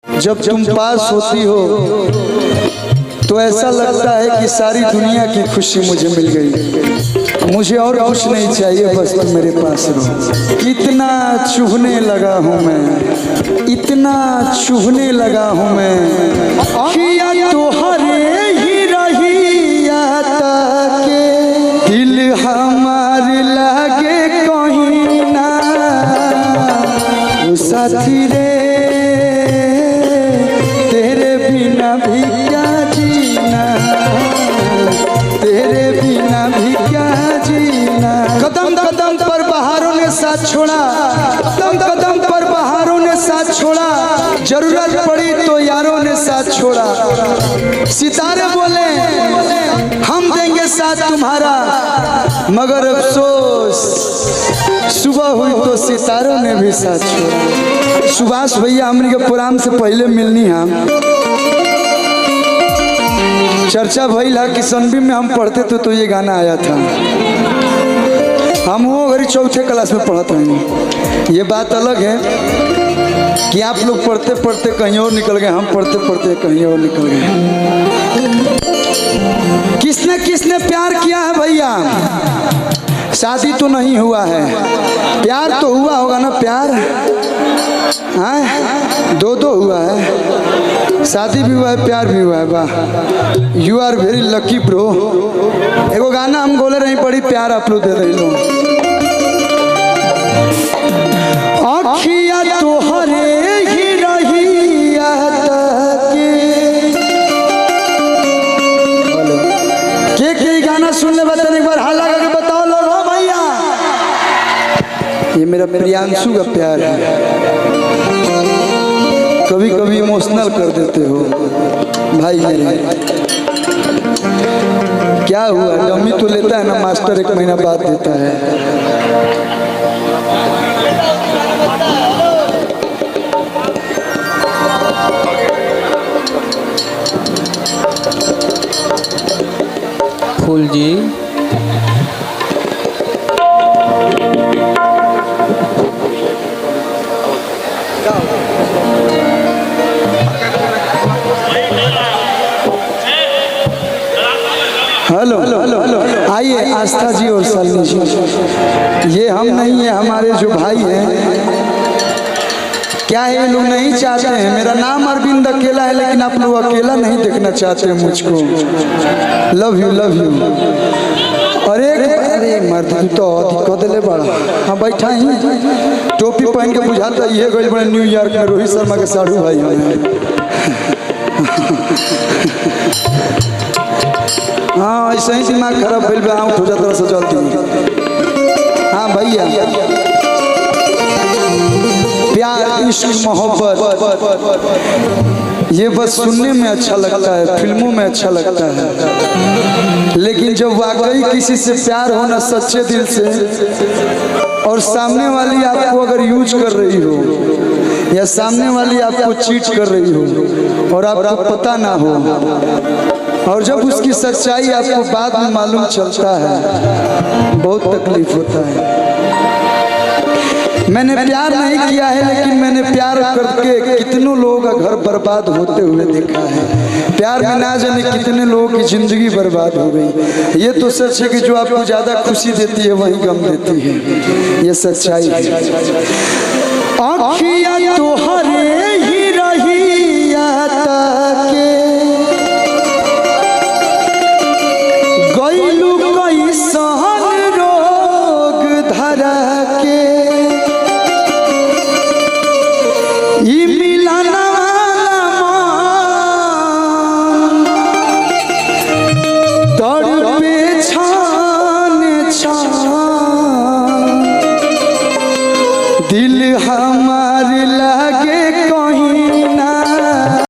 जब तुम पास होती हो तो ऐसा लगता है कि सारी दुनिया की खुशी मुझे मिल गई। मुझे और कुछ नहीं चाहिए, बस तुम मेरे पास रहो। इतना चुभने लगा हूँ मैं, इतना चुभने लगा हूँ मैं, किया तो हरे ही रही आता के दिल हमारे लागे कहीं ना। साथी रे तेरे बिना भी क्या जीना, तेरे बिना भी क्या जीना। कदम कदम पर बहारों ने साथ छोड़ा, कदम कदम पर बहारों ने साथ छोड़ा, जरूरत पड़ी तो यारों ने साथ छोड़ा। सितारे बोले हम देंगे साथ तुम्हारा, मगर अफसोस सुबह हुई तो सितारों ने भी साथ छोड़ा। सुभाष भैया हमने के प्रोग्राम से पहले मिलनी हम चर्चा भइल है कि सनबी में हम पढ़ते तो ये गाना आया था। हम वो घड़ी चौथे क्लास में पढ़ते हैं। ये बात अलग है कि आप लोग पढ़ते पढ़ते कहीं और निकल गए, हम पढ़ते पढ़ते कहीं और निकल गए। किसने किसने प्यार किया है भैया? शादी तो नहीं हुआ है, प्यार तो हुआ होगा ना? प्यार हाँ दो हुआ है, शादी भी हुआ है, प्यार भी हुआ है। वाह, you are very lucky bro. एगो गाना हम बोले रही पड़ी, प्यार आप लोग दे रही लो। अखिया तो हरे ही रही के गाना सुनने बता एक बार हाला करके बताओ लोग। हो भैया, ये मेरा प्रियांशु का प्यार है। कभी कभी इमोशनल कर देते हो भाई मेरे। क्या हुआ, डमी तो लेता है ना मास्टर, 1 महीना बाद देता है। फूल जी हेलो आइए आस्था जी और शालिनी जी। ये हम नहीं है, हमारे जो भाई हैं। क्या है, ये लोग नहीं चाहते हैं। मेरा नाम अरविंद अकेला है, लेकिन आप लोग अकेला नहीं देखना चाहते मुझको। Love you love you. अरे मर्द तो दिक्कत ले बड़ा। हाँ बैठा ही, टोपी पहन के बुझाता ये गई बड़े न्यूयॉर्क में रोहित शर्मा के साढ़ू भाई हैं। हाँ ऐसे ही दिमाग खराब भइल बा, आउट हो जाता से जल्दी। हाँ भैया, प्यार इश्क मोहब्बत ये बस सुनने में अच्छा लगता है, फिल्मों में अच्छा लगता है, लेकिन जब वाकई किसी से प्यार होना सच्चे दिल से, और सामने वाली आपको अगर यूज कर रही हो या सामने वाली आपको चीट कर रही हो और आपको पता ना हो, और जब उसकी सच्चाई आपको बाद में मालूम चलता है, बहुत तकलीफ होता है। मैंने प्यार नहीं किया है, लेकिन मैंने प्यार करके कितनों लोगों का घर बर्बाद होते हुए देखा है। प्यार में ना जाने कितने लोगों की जिंदगी बर्बाद हो गई। ये तो सच है कि जो आपको ज्यादा खुशी देती है वही गम देती है, ये सच्चाई है। आँखियाँ तो हरे